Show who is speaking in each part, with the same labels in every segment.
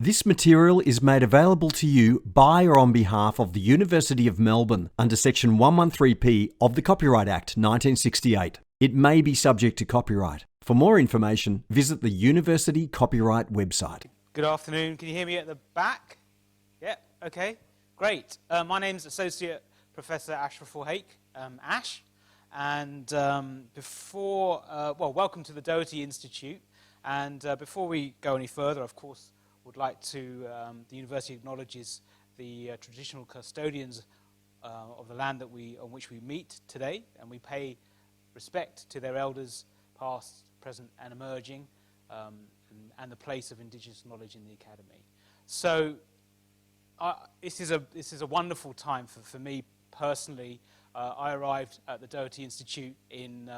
Speaker 1: This material is made available to you by or on behalf of the University of Melbourne under Section 113P of the Copyright Act 1968. It may be subject to copyright. For more information, visit the University Copyright website.
Speaker 2: Good afternoon. Can you hear me at the back? Yeah, okay, great. My name's Associate Professor Ashraful Haque, Ash, and welcome to the Doherty Institute. And before we go any further, of course, would like to, the university acknowledges the traditional custodians of the land on which we meet today, and we pay respect to their elders, past, present, and emerging, and the place of Indigenous knowledge in the academy. So this is a wonderful time for me personally. I arrived at the Doherty Institute in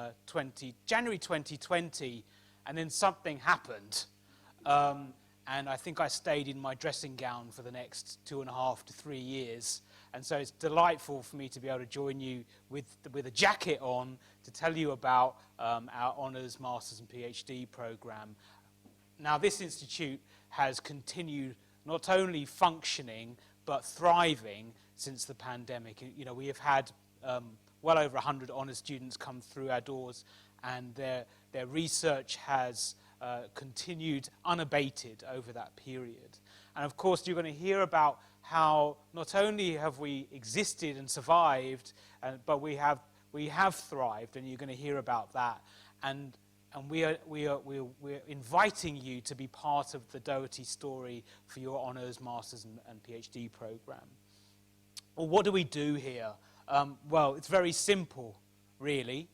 Speaker 2: January 2020, and then something happened. And I think I stayed in my dressing gown for the next 2.5 to 3 years. And so it's delightful for me to be able to join you with a jacket on to tell you about our Honours, Masters and PhD program. Now, this institute has continued not only functioning, but thriving since the pandemic. You know, we have had well over 100 honours students come through our doors, and their research has continued unabated over that period. And of course, you're going to hear about how not only have we existed and survived, but we have thrived, and you're going to hear about that. And we're inviting you to be part of the Doherty story for your Honours, Masters and PhD program. Well, what do we do here? Well, it's very simple, really,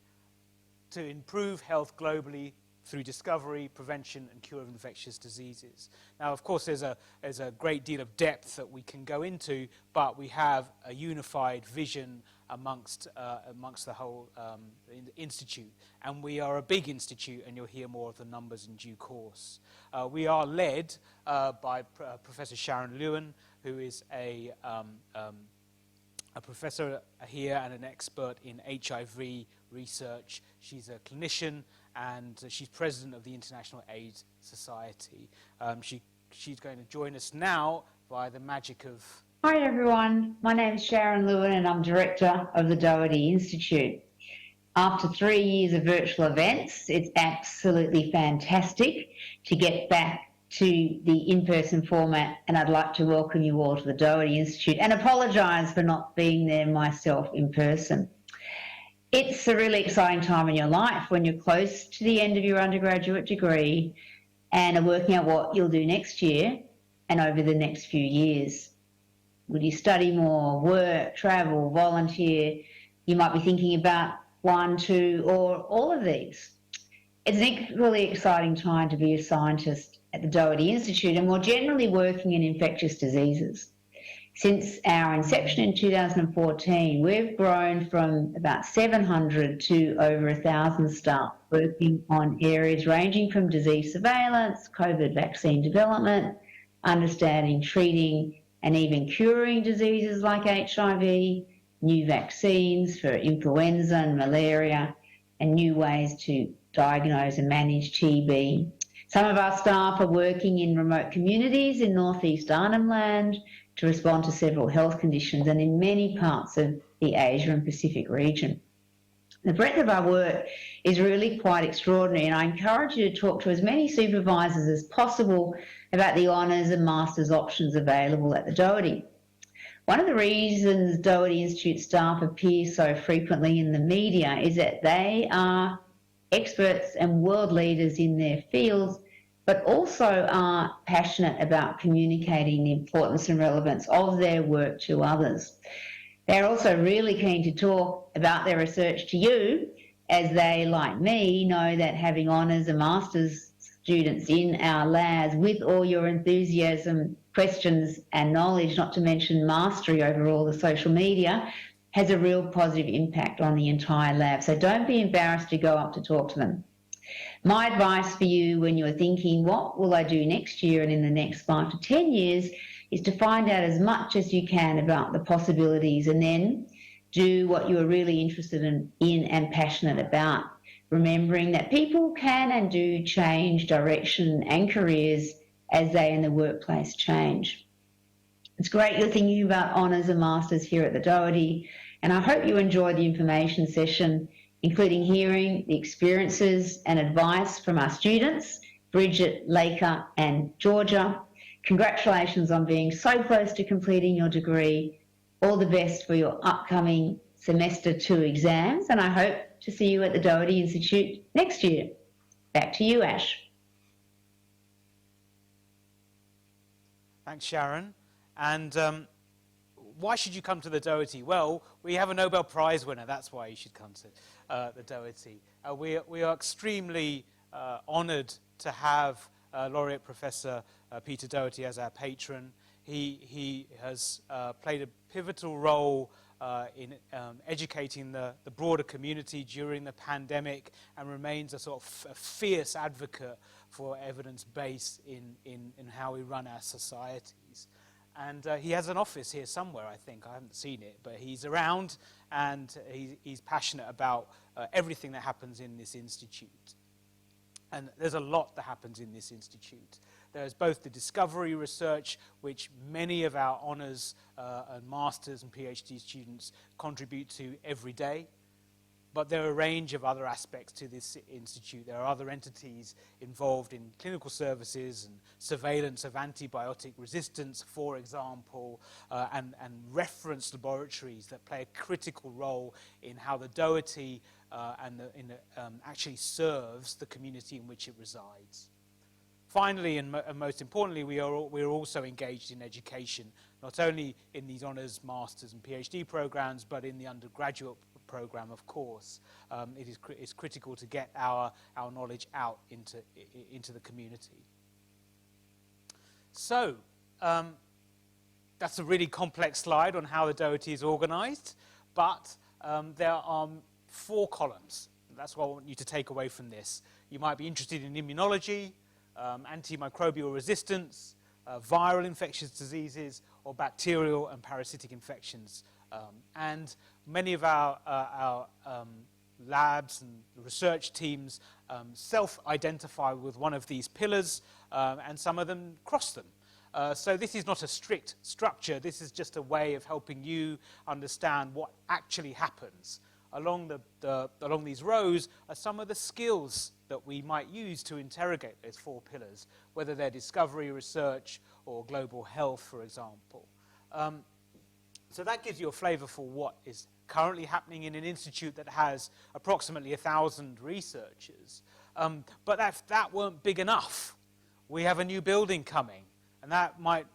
Speaker 2: to improve health globally through discovery, prevention, and cure of infectious diseases. Now, of course, there's a great deal of depth that we can go into, but we have a unified vision amongst the whole institute. And we are a big institute, and you'll hear more of the numbers in due course. We are led by Professor Sharon Lewin, who is a professor here and an expert in HIV research. She's a clinician, and she's president of the International AIDS Society. She's going to join us now via the magic of...
Speaker 3: Hi everyone, my name is Sharon Lewin and I'm director of the Doherty Institute. After 3 years of virtual events, it's absolutely fantastic to get back to the in-person format, and I'd like to welcome you all to the Doherty Institute and apologise for not being there myself in person. It's a really exciting time in your life when you're close to the end of your undergraduate degree and are working out what you'll do next year and over the next few years. Will you study more, work, travel, volunteer? You might be thinking about 1, 2, or all of these. It's an equally exciting time to be a scientist at the Doherty Institute and more generally working in infectious diseases. Since our inception in 2014, we've grown from about 700 to over 1,000 staff working on areas ranging from disease surveillance, COVID vaccine development, understanding, treating, and even curing diseases like HIV, new vaccines for influenza and malaria, and new ways to diagnose and manage TB. Some of our staff are working in remote communities in northeast Arnhem Land to respond to several health conditions, and in many parts of the Asia and Pacific region. The breadth of our work is really quite extraordinary, and I encourage you to talk to as many supervisors as possible about the Honours and Masters options available at the Doherty. One of the reasons Doherty Institute staff appear so frequently in the media is that they are experts and world leaders in their fields, but also are passionate about communicating the importance and relevance of their work to others. They're also really keen to talk about their research to you, as they, like me, know that having honours and masters students in our labs with all your enthusiasm, questions and knowledge, not to mention mastery over all the social media, has a real positive impact on the entire lab. So don't be embarrassed to go up to talk to them. My advice for you when you're thinking, what will I do next year and in the next 5 to 10 years, is to find out as much as you can about the possibilities and then do what you're really interested in and passionate about, remembering that people can and do change direction and careers as they in the workplace change. It's great you're thinking about honours and masters here at the Doherty, and I hope you enjoyed the information session, including hearing the experiences and advice from our students, Bridget, Laker and Georgia. Congratulations on being so close to completing your degree. All the best for your upcoming semester 2 exams, and I hope to see you at the Doherty Institute next year. Back to you, Ash.
Speaker 2: Thanks, Sharon. And why should you come to the Doherty? Well, we have a Nobel Prize winner. That's why you should come to the Doherty. We are extremely honoured to have Laureate Professor Peter Doherty as our patron. He has played a pivotal role in educating the broader community during the pandemic, and remains a sort of a fierce advocate for evidence base in how we run our societies. And he has an office here somewhere, I think. I haven't seen it, but he's around, and he's passionate about everything that happens in this institute. And there's a lot that happens in this institute. There's both the discovery research, which many of our honours and masters and PhD students contribute to every day. But there are a range of other aspects to this institute. There are other entities involved in clinical services and surveillance of antibiotic resistance, for example, and reference laboratories that play a critical role in how the Doherty actually serves the community in which it resides. Finally, and most importantly, we are also engaged in education, not only in these honours, masters and PhD programs, but in the undergraduate program, of course. It's critical to get our knowledge out into the community. So, that's a really complex slide on how the Doherty is organised, but there are 4 columns. That's what I want you to take away from this. You might be interested in immunology, antimicrobial resistance, viral infectious diseases, or bacterial and parasitic infections. And many of our labs and research teams self-identify with one of these pillars, and some of them cross them. So this is not a strict structure. This is just a way of helping you understand what actually happens. Along these rows are some of the skills that we might use to interrogate those 4 pillars, whether they're discovery, research, or global health, for example. So that gives you a flavour for what is currently happening in an institute that has approximately 1,000 researchers. But that weren't big enough. We have a new building coming, and that might,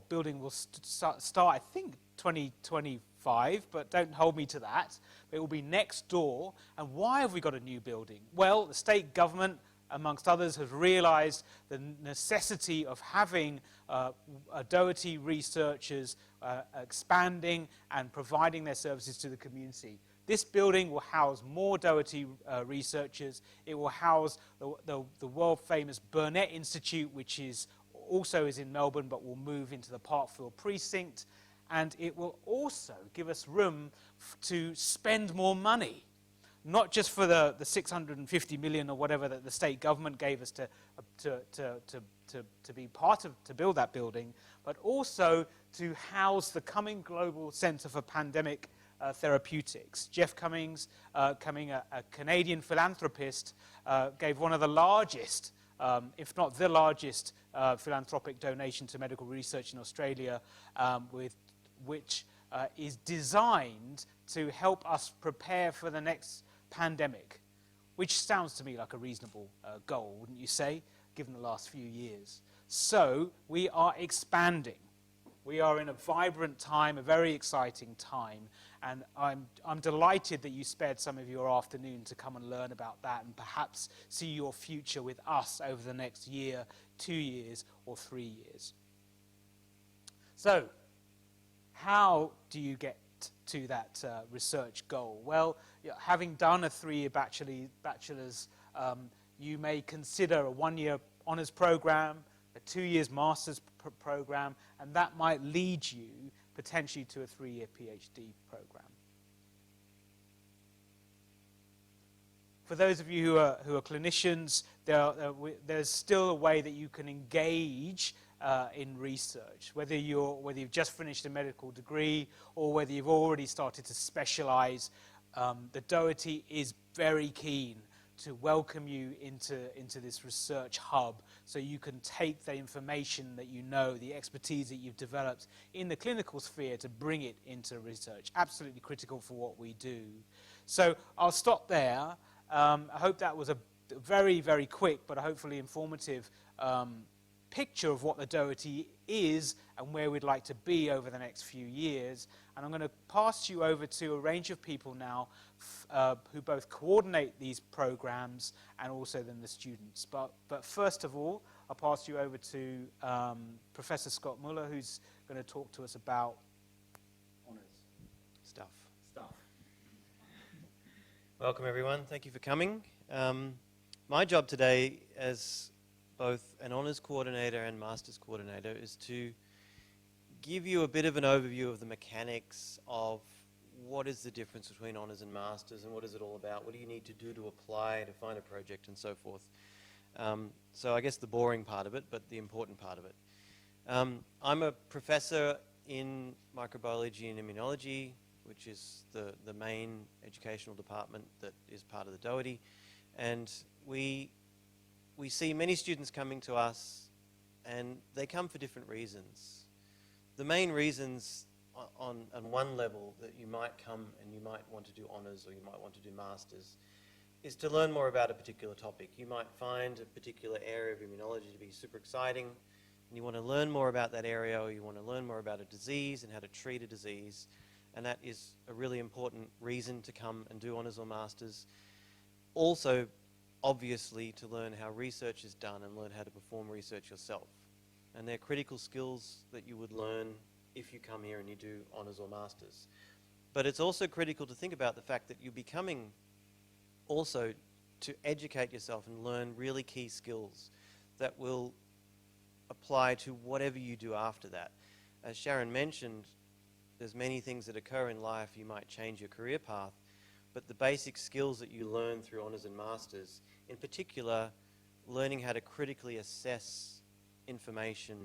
Speaker 2: building will start, I think, 2025, but don't hold me to that. It will be next door. And why have we got a new building? Well, the state government, amongst others, has realised the necessity of having Doherty researchers expanding and providing their services to the community. This building will house more Doherty researchers. It will house the world-famous Burnet Institute, which also is in Melbourne, but will move into the Parkville precinct. And it will also give us room to spend more money, not just for the 650 million or whatever that the state government gave us to be part of, to build that building, but also to house the coming Global Centre for Pandemic Therapeutics. Jeff Cummings, a Canadian philanthropist, gave one of the largest, if not the largest, philanthropic donation to medical research in Australia, which is designed to help us prepare for the next pandemic, which sounds to me like a reasonable goal, wouldn't you say, given the last few years. So we are expanding. We are in a vibrant time, a very exciting time, and I'm delighted that you spared some of your afternoon to come and learn about that and perhaps see your future with us over the next year, 2 years, or 3 years. So, how do you get to that research goal? Well, having done a 3-year bachelor's, you may consider a 1-year honours program, a 2 years master's program, and that might lead you potentially to a 3-year PhD program. for those of you who are clinicians, there's still a way that you can engage in research, whether you've just finished a medical degree or whether you've already started to specialize. The Doherty is very keen to welcome you into this research hub, so you can take the information that you know, the expertise that you've developed in the clinical sphere, to bring it into research. Absolutely critical for what we do. So I'll stop there. I hope that was a very, very quick but hopefully informative picture of what the Doherty is and where we'd like to be over the next few years. And I'm going to pass you over to a range of people now who both coordinate these programs and also then the students. But first of all, I'll pass you over to Professor Scott Muller, who's going to talk to us about honours.
Speaker 4: Stuff. Welcome everyone, thank you for coming. My job today as both an honours coordinator and masters coordinator is to give you a bit of an overview of the mechanics of what is the difference between honours and masters, and what is it all about, what do you need to do to apply to find a project and so forth. So I guess the boring part of it, but the important part of it. I'm a professor in microbiology and immunology, which is the main educational department that is part of the Doherty, and we see many students coming to us, and they come for different reasons. The main reasons on one level that you might come and you might want to do honours or you might want to do masters is to learn more about a particular topic. You might find a particular area of immunology to be super exciting, and you want to learn more about that area, or you want to learn more about a disease and how to treat a disease, and that is a really important reason to come and do honours or masters. Also, obviously, to learn how research is done and learn how to perform research yourself. And they're critical skills that you would learn if you come here and you do honours or masters. But it's also critical to think about the fact that you're becoming also to educate yourself and learn really key skills that will apply to whatever you do after that. As Sharon mentioned, there's many things that occur in life. You might change your career path, but the basic skills that you learn through honours and masters, in particular, learning how to critically assess information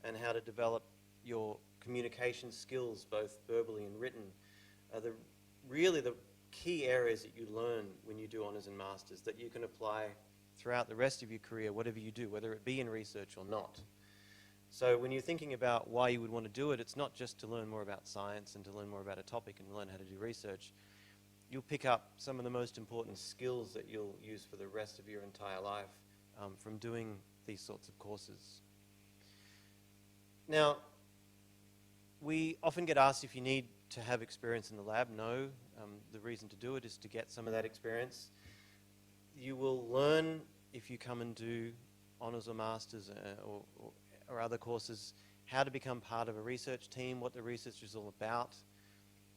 Speaker 4: and how to develop your communication skills, both verbally and written, are really the key areas that you learn when you do honours and masters that you can apply throughout the rest of your career, whatever you do, whether it be in research or not. So when you're thinking about why you would want to do it, it's not just to learn more about science and to learn more about a topic and learn how to do research. You'll pick up some of the most important skills that you'll use for the rest of your entire life from doing these sorts of courses. Now, we often get asked if you need to have experience in the lab. No, the reason to do it is to get some of that experience. You will learn if you come and do honours or masters or other courses how to become part of a research team, what the research is all about.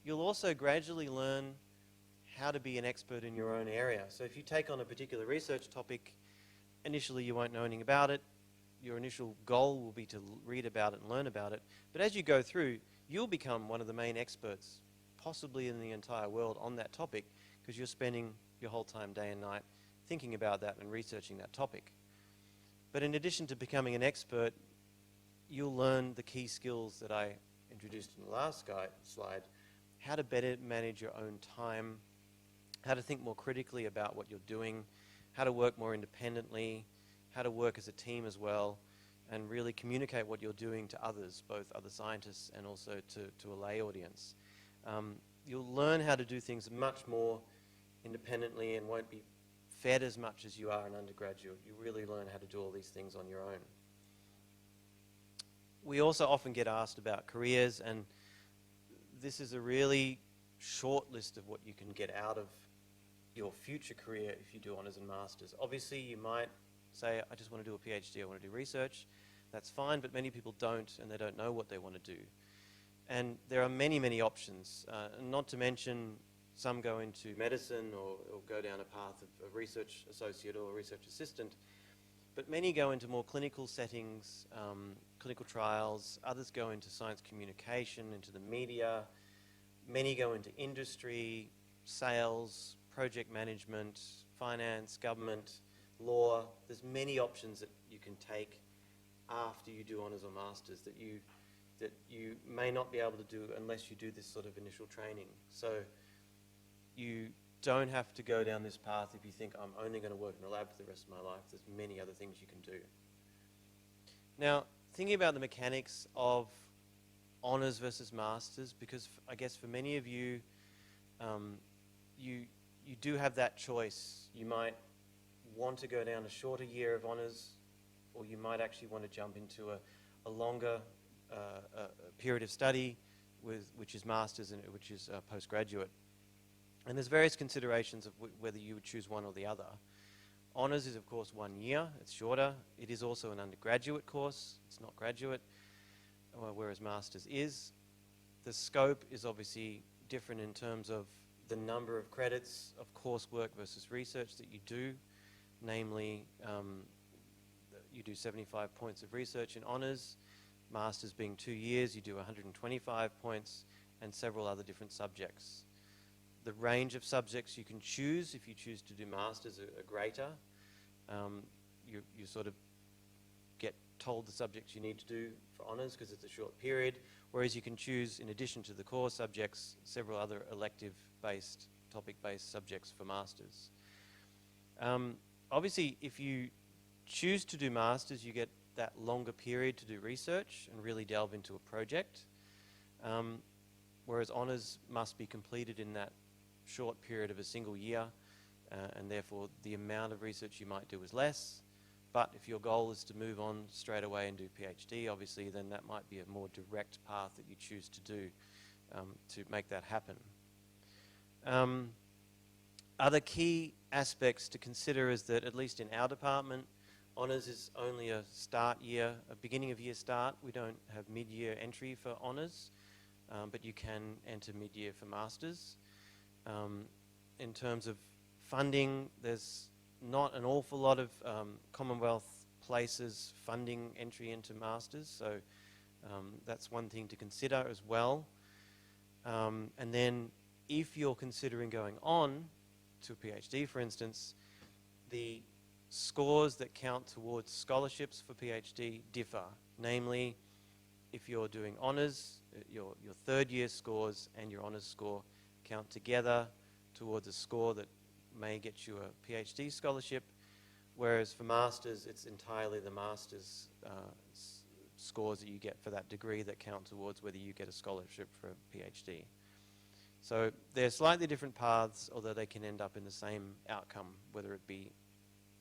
Speaker 4: You'll also gradually learn how to be an expert in your own area. So if you take on a particular research topic, initially you won't know anything about it. Your initial goal will be to read about it and learn about it. But as you go through, you'll become one of the main experts, possibly in the entire world, on that topic, because you're spending your whole time, day and night, thinking about that and researching that topic. But in addition to becoming an expert, you'll learn the key skills that I introduced in the last slide, how to better manage your own time, how to think more critically about what you're doing, how to work more independently, how to work as a team as well, and really communicate what you're doing to others, both other scientists and also to a lay audience. You'll learn how to do things much more independently and won't be fed as much as you are an undergraduate. You really learn how to do all these things on your own. We also often get asked about careers, and this is a really short list of what you can get out of your future career if you do honours and masters. Obviously, you might say, I just want to do a PhD, I want to do research. That's fine, but many people don't, and they don't know what they want to do. And there are many, many options, not to mention some go into medicine or go down a path of a research associate or a research assistant, but many go into more clinical settings, clinical trials. Others go into science communication, into the media. Many go into industry, sales, project management, finance, government, law. There's many options that you can take after you do honours or masters that you may not be able to do unless you do this sort of initial training. So you don't have to go down this path if you think I'm only going to work in a lab for the rest of my life. There's many other things you can do. Now, thinking about the mechanics of honours versus masters, because I guess for many of you, you do have that choice. You might want to go down a shorter year of honours, or you might actually want to jump into a longer period of study, which is masters and which is postgraduate. And there's various considerations of whether you would choose one or the other. Honours is, of course, 1 year. It's shorter. It is also an undergraduate course. It's not graduate, whereas masters is. The scope is obviously different in terms of the number of credits of coursework versus research that you do. Namely, you do 75 points of research in honours. Masters being 2 years, you do 125 points and several other different subjects. The range of subjects you can choose, if you choose to do masters, are greater. You sort of get told the subjects you need to do for honours because it's a short period, whereas you can choose, in addition to the core subjects, several other elective-based, topic-based subjects for masters. Obviously, if you choose to do masters, you get that longer period to do research and really delve into a project, whereas honours must be completed in that short period of a single year, and therefore the amount of research you might do is less. But if your goal is to move on straight away and do PhD, obviously, then that might be a more direct path that you choose to do to make that happen. Other key aspects to consider is that, at least in our department, honours is only a start year, a beginning of year start. We don't have mid-year entry for honours, but you can enter mid-year for masters. In terms of funding, there's not an awful lot of Commonwealth places funding entry into masters, so that's one thing to consider as well. And then if you're considering going on to a PhD, for instance, the scores that count towards scholarships for PhD differ. Namely, if you're doing honours, your third year scores and your honours score count together towards a score that may get you a PhD scholarship, whereas for masters, it's entirely the master's scores that you get for that degree that count towards whether you get a scholarship for a PhD. So they're slightly different paths, although they can end up in the same outcome, whether it be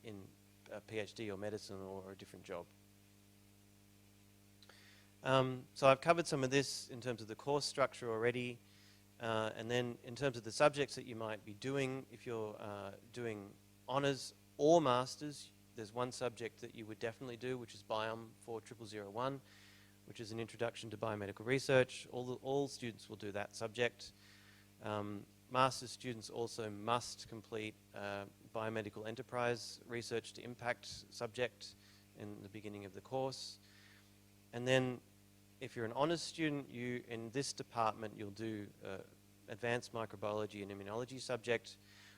Speaker 4: in a PhD or medicine or a different job. So I've covered some of this in terms of the course structure already. And then in terms of the subjects that you might be doing, if you're doing honours or masters, there's one subject that you would definitely do, which is Biome 4001, which is an introduction to biomedical research. All students will do that subject. Master's students also must complete biomedical enterprise research to impact subject in the beginning of the course. And then if you're an honours student, in this department, you'll do advanced microbiology and immunology subject,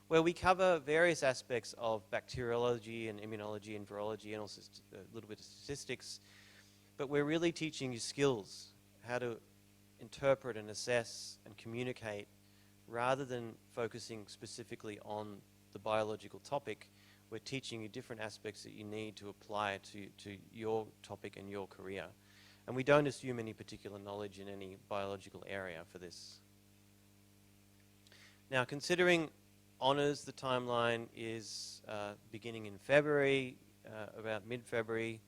Speaker 4: where we cover various aspects of bacteriology and immunology and virology and also a little bit of statistics. But we're really teaching you skills, how to interpret and assess and communicate, rather than focusing specifically on the biological topic. We're teaching you different aspects that you need to apply to your topic and your career. And we don't assume any particular knowledge in any biological area for this. Now, considering honours, the timeline is beginning in February, about mid-February.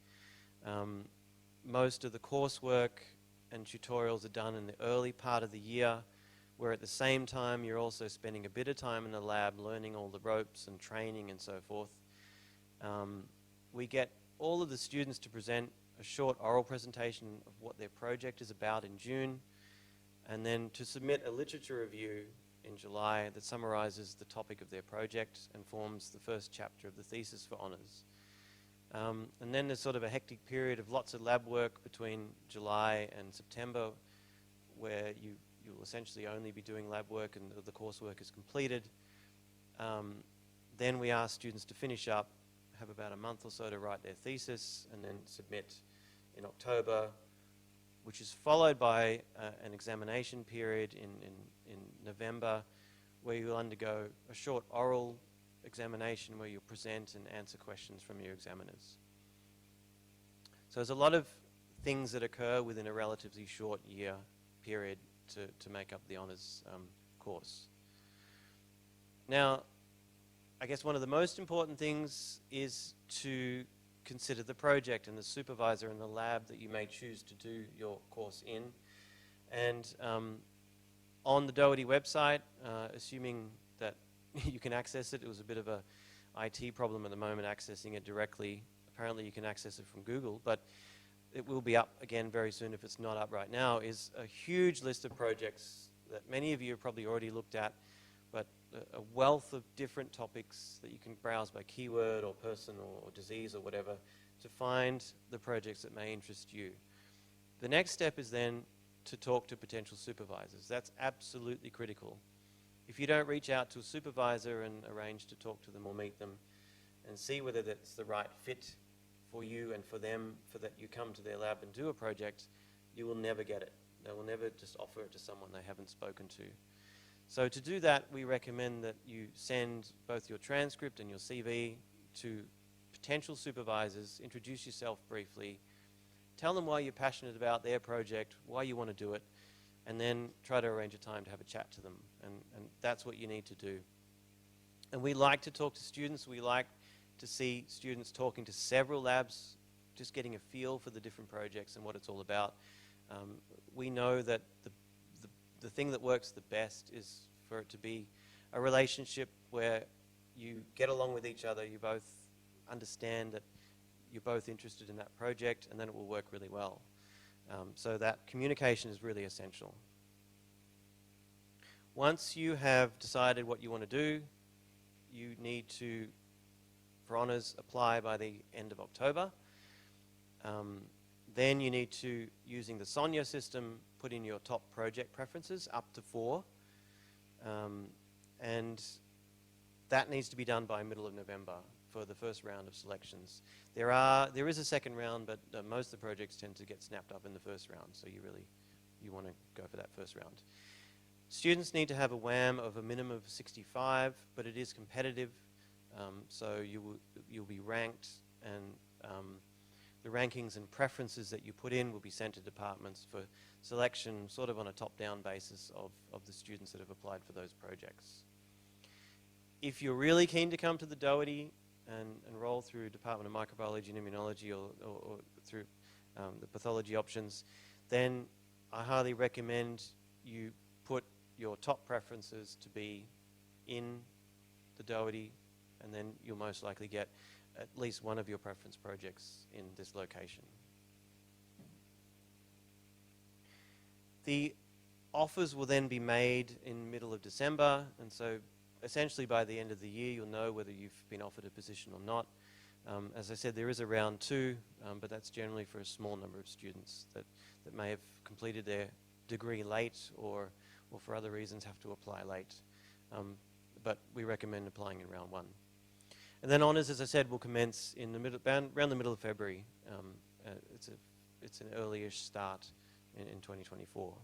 Speaker 4: Most of the coursework and tutorials are done in the early part of the year, where at the same time you're also spending a bit of time in the lab learning all the ropes and training and so forth. We get all of the students to present a short oral presentation of what their project is about in June, and then to submit a literature review in July that summarises the topic of their project and forms the first chapter of the thesis for honours. And then there's sort of a hectic period of lots of lab work between July and September, where you'll essentially only be doing lab work and the coursework is completed. Then we ask students to finish up, have about a month or so to write their thesis, and then submit in October, which is followed by an examination period in November, where you'll undergo a short oral examination where you'll present and answer questions from your examiners. So there's a lot of things that occur within a relatively short year period to make up the honours course. Now, I guess one of the most important things is to consider the project and the supervisor and the lab that you may choose to do your course in. And on the Doherty website, assuming that you can access it, it was a bit of a IT problem at the moment accessing it directly. Apparently you can access it from Google, but it will be up again very soon if it's not up right now, is a huge list of projects that many of you have probably already looked at, but a wealth of different topics that you can browse by keyword or person or disease or whatever to find the projects that may interest you. The next step is then to talk to potential supervisors. That's absolutely critical. If you don't reach out to a supervisor and arrange to talk to them or meet them and see whether that's the right fit for you and for them, for that you come to their lab and do a project, you will never get it. They will never just offer it to someone they haven't spoken to. So to do that, we recommend that you send both your transcript and your CV to potential supervisors, introduce yourself briefly, tell them why you're passionate about their project, why you want to do it, and then try to arrange a time to have a chat to them. And that's what you need to do. And we like to talk to students. We like to see students talking to several labs, just getting a feel for the different projects and what it's all about. We know that the thing that works the best is for it to be a relationship where you get along with each other, you both understand that you're both interested in that project, and then it will work really well. So that communication is really essential. Once you have decided what you want to do, you need to, for honours, apply by the end of October. Then you need to, using the Sonia system, put in your top project preferences, up to 4. And that needs to be done by middle of November for the first round of selections. There is a second round, but most of the projects tend to get snapped up in the first round, so you want to go for that first round. Students need to have a WAM of a minimum of 65, but it is competitive, so you'll be ranked, and the rankings and preferences that you put in will be sent to departments for selection, sort of on a top-down basis of the students that have applied for those projects. If you're really keen to come to the Doherty and enroll through Department of Microbiology and Immunology or through the pathology options, then I highly recommend you put your top preferences to be in the Doherty, and then you'll most likely get at least one of your preference projects in this location. The offers will then be made in middle of December, and so essentially by the end of the year you'll know whether you've been offered a position or not. As I said, there is a round 2, but that's generally for a small number of students that may have completed their degree late or for other reasons have to apply late. But we recommend applying in round 1. And then honours, as I said, will commence in the middle, around the middle of February. It's an early-ish start in 2024.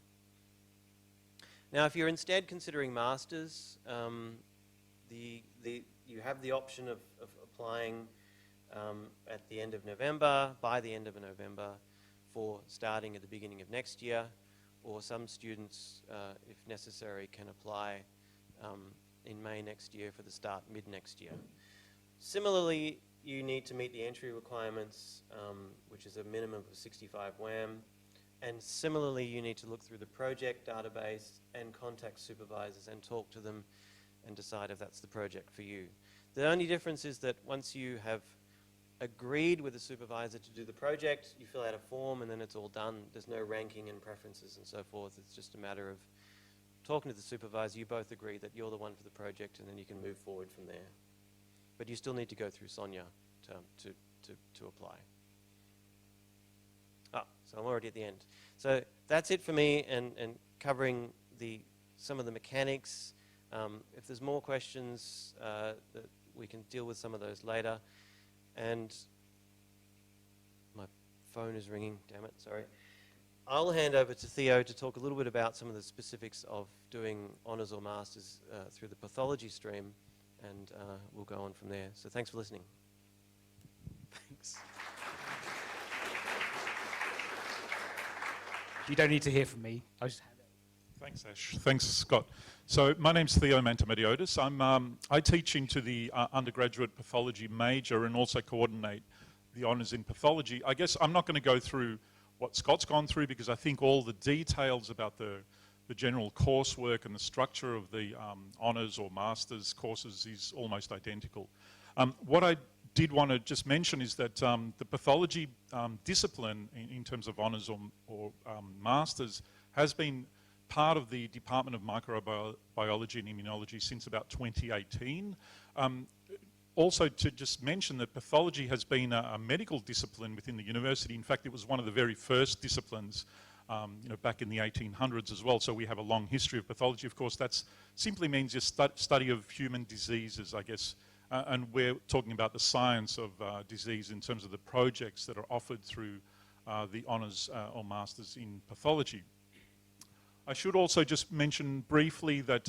Speaker 4: Now, if you're instead considering masters, you have the option of applying at the end of November, by the end of November, for starting at the beginning of next year, or some students, if necessary, can apply in May next year for the start mid-next year. Similarly, you need to meet the entry requirements, which is a minimum of 65 WAM. And similarly, you need to look through the project database and contact supervisors and talk to them and decide if that's the project for you. The only difference is that once you have agreed with the supervisor to do the project, you fill out a form and then it's all done. There's no ranking and preferences and so forth. It's just a matter of talking to the supervisor. You both agree that you're the one for the project, and then you can move forward from there. But you still need to go through Sonia to apply. So I'm already at the end. So that's it for me, and covering some of the mechanics. If there's more questions, we can deal with some of those later. And my phone is ringing, damn it, sorry. I'll hand over to Theo to talk a little bit about some of the specifics of doing honours or masters through the pathology stream, and we'll go on from there. So thanks for listening.
Speaker 2: Thanks. You don't need to hear from me. I'll just hand it.
Speaker 5: Thanks, Ash. Thanks, Scott. So my name's Theo Mantamediotis. I teach into the undergraduate pathology major and also coordinate the honours in pathology. I guess I'm not going to go through what Scott's gone through because I think all the details about the general coursework and the structure of the honours or masters courses is almost identical. What I did want to just mention is that the pathology discipline in terms of honours or masters has been part of the Department of Microbiology and Immunology since about 2018. Also to just mention that pathology has been a medical discipline within the university. In fact, it was one of the very first disciplines back in the 1800s as well. So we have a long history of pathology. Of course, that simply means your study of human diseases, I guess. And we're talking about the science of disease in terms of the projects that are offered through the honours or masters in pathology. I should also just mention briefly that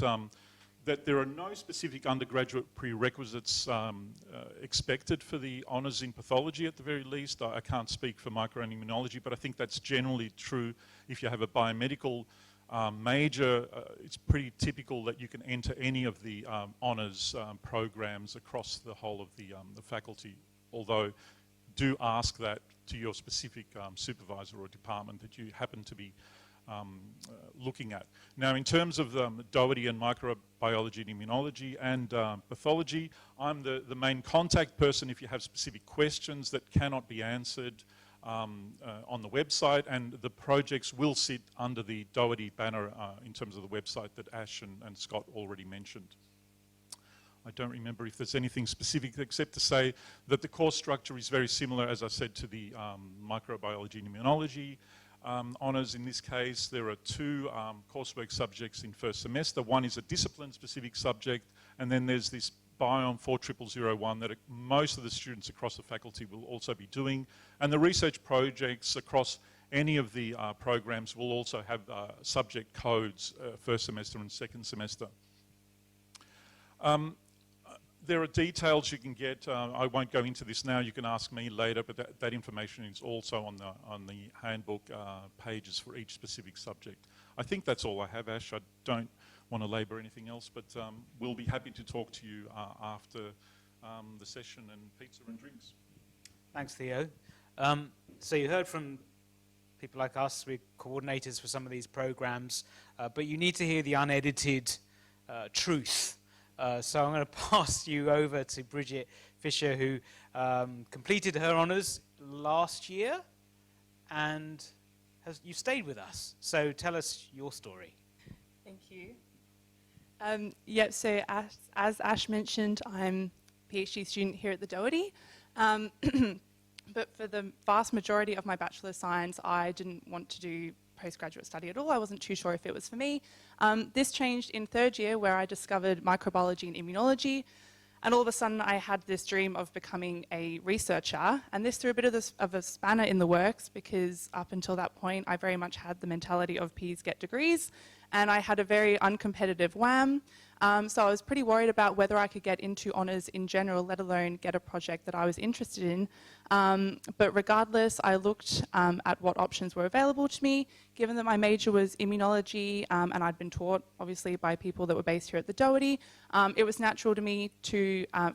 Speaker 5: that there are no specific undergraduate prerequisites expected for the honours in pathology at the very least. I can't speak for microimmunology, but I think that's generally true if you have a biomedical major. It's pretty typical that you can enter any of the honours programs across the whole of the faculty, although do ask that to your specific supervisor or department that you happen to be looking at. Now, in terms of Doherty and microbiology and immunology and pathology, I'm the main contact person if you have specific questions that cannot be answered on the website, and the projects will sit under the Doherty banner in terms of the website that Ash and Scott already mentioned. I don't remember if there's anything specific except to say that the course structure is very similar, as I said, to the microbiology and immunology honours. In this case, there are two coursework subjects in first semester. One is a discipline-specific subject, and then there's this Biome 4001 that most of the students across the faculty will also be doing. And the research projects across any of the programs will also have subject codes first semester and second semester. There are details you can get. I won't go into this now. You can ask me later, but that information is also on the handbook pages for each specific subject. I think that's all I have, Ash. I don't want to labour anything else, but we'll be happy to talk to you after the session and pizza and drinks.
Speaker 2: Thanks, Theo. So you heard from people like us, we're coordinators for some of these programs, but you need to hear the unedited truth. So I'm going to pass you over to Bridget Fisher, who completed her honours last year, and you stayed with us. So tell us your story.
Speaker 6: Thank you. So as Ash mentioned, I'm a PhD student here at the Doherty. But for the vast majority of my Bachelor of Science, I didn't want to do postgraduate study at all. I wasn't too sure if it was for me. This changed in third year, where I discovered microbiology and immunology. And all of a sudden, I had this dream of becoming a researcher. And this threw a bit of a spanner in the works, because up until that point, I very much had the mentality of Ps get degrees. And I had a very uncompetitive WAM. So I was pretty worried about whether I could get into honours in general, let alone get a project that I was interested in. But regardless, I looked at what options were available to me. Given that my major was immunology, and I'd been taught, obviously, by people that were based here at the Doherty, it was natural to me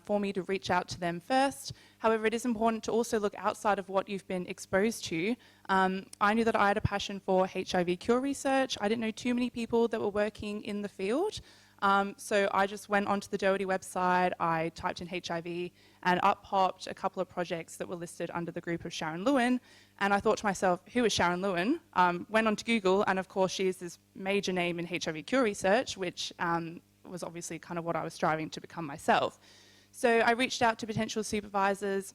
Speaker 6: for me to reach out to them first. However, it is important to also look outside of what you've been exposed to. I knew that I had a passion for HIV cure research. I didn't know too many people that were working in the field. So I just went onto the Doherty website, I typed in HIV, and up popped a couple of projects that were listed under the group of Sharon Lewin. And I thought to myself, who is Sharon Lewin? Went onto Google, and of course she is this major name in HIV cure research, which was obviously kind of what I was striving to become myself. So I reached out to potential supervisors,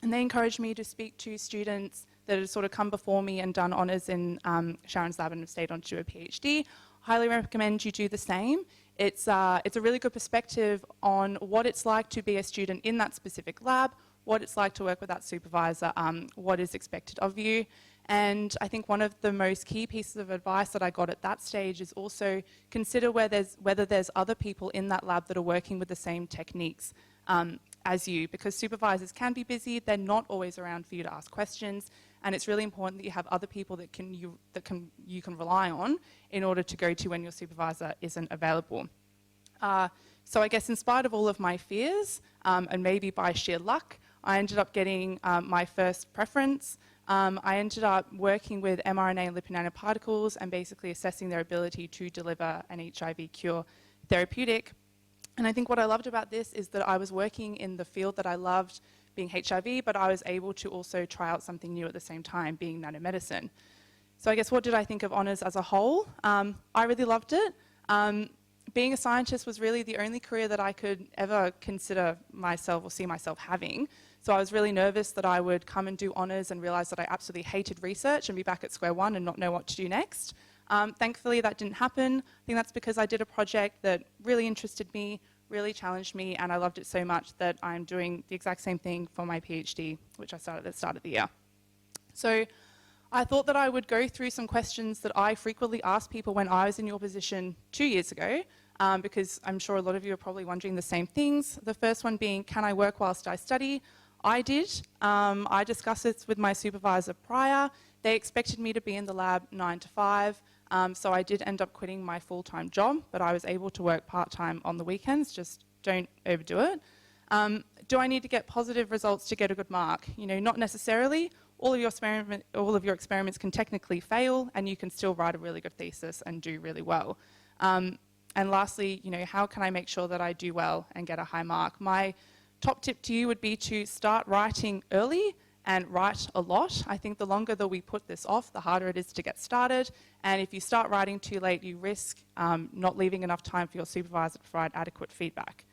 Speaker 6: and they encouraged me to speak to students that had sort of come before me and done honours in Sharon's lab and have stayed on to do a PhD. Highly recommend you do the same. it's a really good perspective on what it's like to be a student in that specific lab, what it's like to work with that supervisor, what is expected of you. And I think one of the most key pieces of advice that I got at that stage is also consider whether there's other people in that lab that are working with the same techniques as you, because supervisors can be busy, they're not always around for you to ask questions, and it's really important that you have other people that you can rely on in order to go to when your supervisor isn't available. So I guess in spite of all of my fears, and maybe by sheer luck, I ended up getting my first preference. I ended up working with mRNA and lipid nanoparticles and basically assessing their ability to deliver an HIV cure therapeutic. And I think what I loved about this is that I was working in the field that I loved, being HIV, but I was able to also try out something new at the same time, being nanomedicine. So I guess what did I think of honours as a whole? I really loved it. Being a scientist was really the only career that I could ever consider myself or see myself having. So I was really nervous that I would come and do honours and realise that I absolutely hated research and be back at square one and not know what to do next. Thankfully, that didn't happen. I think that's because I did a project that really interested me, really challenged me, and I loved it so much that I'm doing the exact same thing for my PhD, which I started at the start of the year. So I thought that I would go through some questions that I frequently asked people when I was in your position 2 years ago, because I'm sure a lot of you are probably wondering the same things. The first one being, can I work whilst I study? I did. I discussed this with my supervisor prior. They expected me to be in the lab 9 to 5, so I did end up quitting my full-time job, but I was able to work part-time on the weekends. Just don't overdo it. Do I need to get positive results to get a good mark? You know, not necessarily. All of your experiments can technically fail, and you can still write a really good thesis and do really well. And lastly, you know, how can I make sure that I do well and get a high mark? My top tip to you would be to start writing early and write a lot. I think the longer that we put this off, the harder it is to get started. And if you start writing too late, you risk not leaving enough time for your supervisor to provide adequate feedback.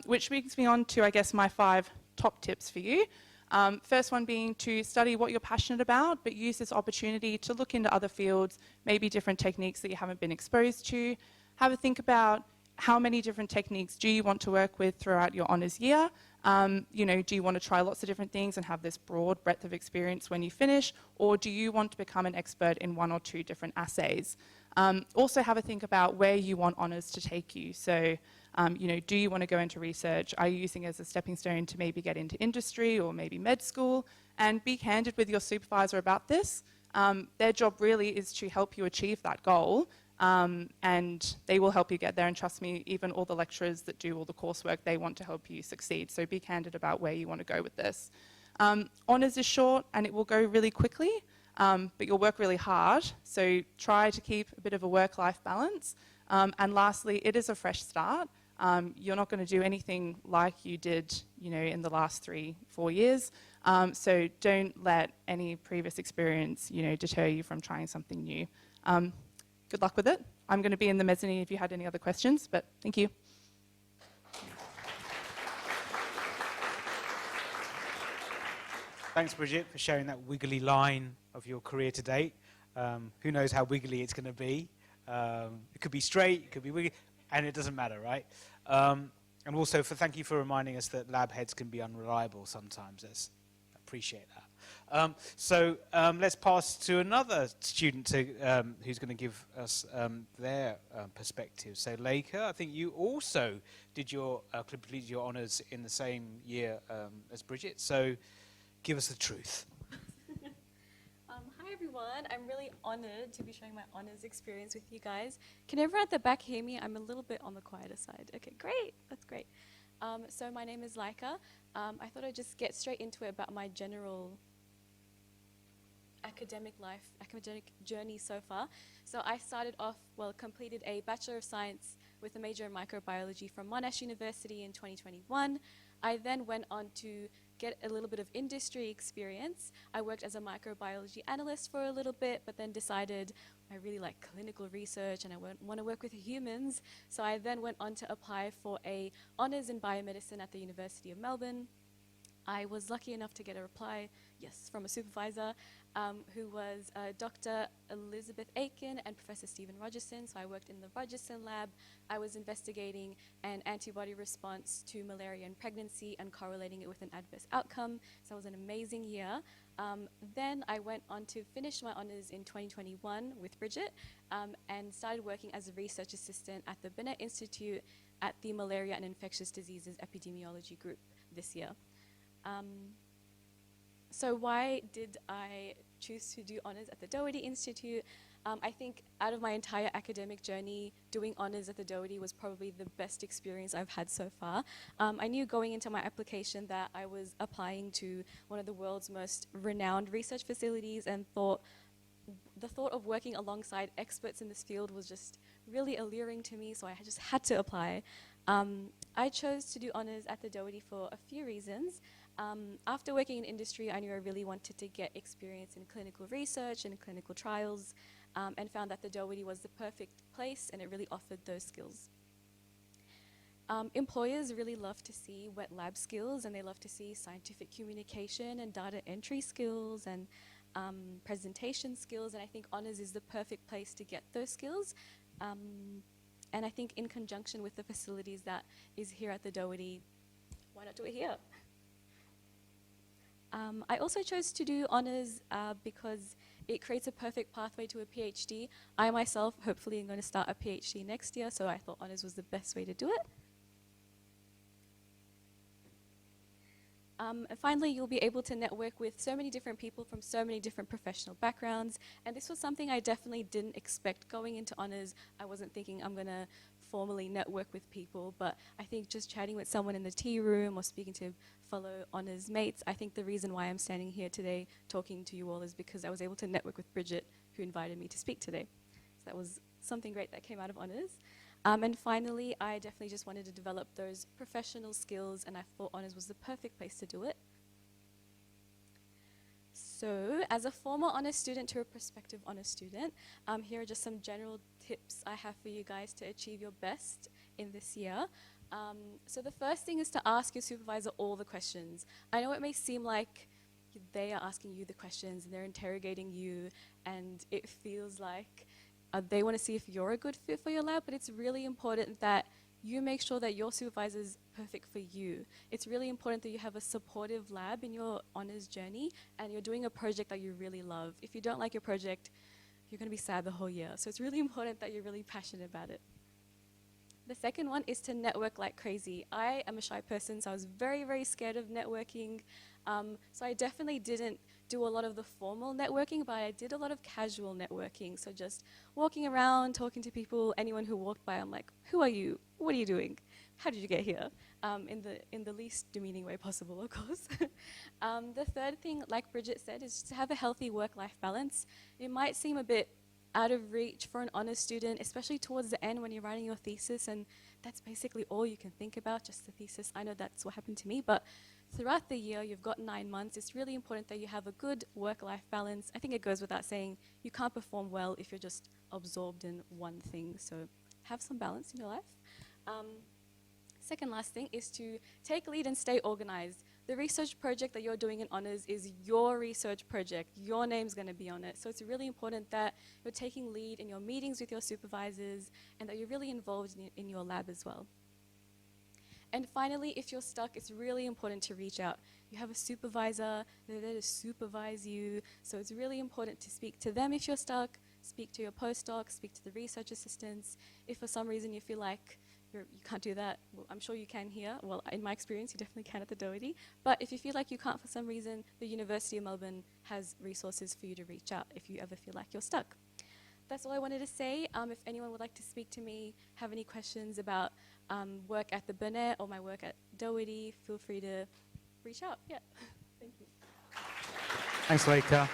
Speaker 6: Which brings me on to, I guess, my 5 top tips for you. First one being to study what you're passionate about, but use this opportunity to look into other fields, maybe different techniques that you haven't been exposed to. Have a think about how many different techniques do you want to work with throughout your honours year. You know, do you want to try lots of different things and have this broad breadth of experience when you finish, or do you want to become an expert in 1 or 2 different assays? Also have a think about where you want honours to take you. So, you know, do you want to go into research? Are you using it as a stepping stone to maybe get into industry or maybe med school? And be candid with your supervisor about this. Their job really is to help you achieve that goal. And they will help you get there, and trust me, even all the lecturers that do all the coursework, they want to help you succeed. So be candid about where you want to go with this. Honours is short and it will go really quickly, but you'll work really hard. So try to keep a bit of a work-life balance. And lastly, it is a fresh start. You're not going to do anything like you did, you know, in the last 3-4 years. So don't let any previous experience, you know, deter you from trying something new. Good luck with it. I'm going to be in the mezzanine if you had any other questions, but thank you.
Speaker 2: Thanks, Bridget, for sharing that wiggly line of your career to date. Who knows how wiggly it's going to be. It could be straight, it could be wiggly, and it doesn't matter, right? And also, thank you for reminding us that lab heads can be unreliable sometimes. I appreciate that. So let's pass to another student who's going to give us their perspective. So Leica, I think you also did completed your honours in the same year as Bridget. So give us the truth.
Speaker 7: Hi everyone, I'm really honoured to be sharing my honours experience with you guys. Can everyone at the back hear me? I'm a little bit on the quieter side. Okay, great, that's great. So my name is Leica. I thought I'd just get straight into it about my general academic journey so far. So I started off, completed a Bachelor of Science with a major in microbiology from Monash University in 2021. I then went on to get a little bit of industry experience. I worked as a microbiology analyst for a little bit, but then decided I really like clinical research and I want to work with humans. So I then went on to apply for a honours in biomedicine at the University of Melbourne. I was lucky enough to get a reply yes, from a supervisor who was Dr. Elizabeth Aiken and Professor Stephen Rogerson. So I worked in the Rogerson lab. I was investigating an antibody response to malaria in pregnancy and correlating it with an adverse outcome. So it was an amazing year. Then I went on to finish my honours in 2021 with Bridget and started working as a research assistant at the Doherty Institute at the Malaria and Infectious Diseases Epidemiology Group this year. So why did I choose to do honours at the Doherty Institute? I think out of my entire academic journey, doing honours at the Doherty was probably the best experience I've had so far. I knew going into my application that I was applying to one of the world's most renowned research facilities, and the thought of working alongside experts in this field was just really alluring to me, so I just had to apply. I chose to do honours at the Doherty for a few reasons. After working in industry, I knew I really wanted to get experience in clinical research and clinical trials, and found that the Doherty was the perfect place, and it really offered those skills. Employers really love to see wet lab skills, and they love to see scientific communication and data entry skills and presentation skills, and I think honours is the perfect place to get those skills. And I think in conjunction with the facilities that is here at the Doherty, why not do it here? I also chose to do honours because it creates a perfect pathway to a PhD. I myself, hopefully, am going to start a PhD next year, so I thought honours was the best way to do it. And finally, you'll be able to network with so many different people from so many different professional backgrounds, and this was something I definitely didn't expect going into honours. I wasn't thinking I'm going to formally network with people, but I think just chatting with someone in the tea room or speaking to fellow honours mates, I think the reason why I'm standing here today talking to you all is because I was able to network with Bridget, who invited me to speak today. So that was something great that came out of honours. And finally, I definitely just wanted to develop those professional skills, and I thought honours was the perfect place to do it. So, as a former honours student to a prospective honours student, here are just some general tips I have for you guys to achieve your best in this year. So the first thing is to ask your supervisor all the questions. I know it may seem like they are asking you the questions and they're interrogating you, and it feels like they want to see if you're a good fit for your lab, but it's really important that you make sure that your supervisor is perfect for you. It's really important that you have a supportive lab in your honours journey and you're doing a project that you really love. If you don't like your project, you're going to be sad the whole year. So it's really important that you're really passionate about it. The second one is to network like crazy. I am a shy person, so I was very, very scared of networking. So I definitely didn't do a lot of the formal networking, but I did a lot of casual networking. So just walking around, talking to people, anyone who walked by, I'm like, who are you? What are you doing? How did you get here? In the least demeaning way possible, of course. The third thing, like Bridget said, is to have a healthy work-life balance. It might seem a bit out of reach for an honours student, especially towards the end when you're writing your thesis, and that's basically all you can think about, just the thesis. I know that's what happened to me, but throughout the year, you've got 9 months. It's really important that you have a good work-life balance. I think it goes without saying, you can't perform well if you're just absorbed in one thing, so have some balance in your life. Second last thing is to take lead and stay organized. The research project that you're doing in honours is your research project. Your name's going to be on it. So it's really important that you're taking lead in your meetings with your supervisors and that you're really involved in your lab as well. And finally, if you're stuck, it's really important to reach out. You have a supervisor, they're there to supervise you. So it's really important to speak to them if you're stuck, speak to your postdocs, speak to the research assistants. If for some reason you feel like you can't do that, well, I'm sure you can here. Well, in my experience, you definitely can at the Doherty. But if you feel like you can't for some reason, the University of Melbourne has resources for you to reach out if you ever feel like you're stuck. That's all I wanted to say. If anyone would like to speak to me, have any questions about work at the Burnett or my work at Doherty, feel free to reach out. Yeah, thank you.
Speaker 2: Thanks, Leica.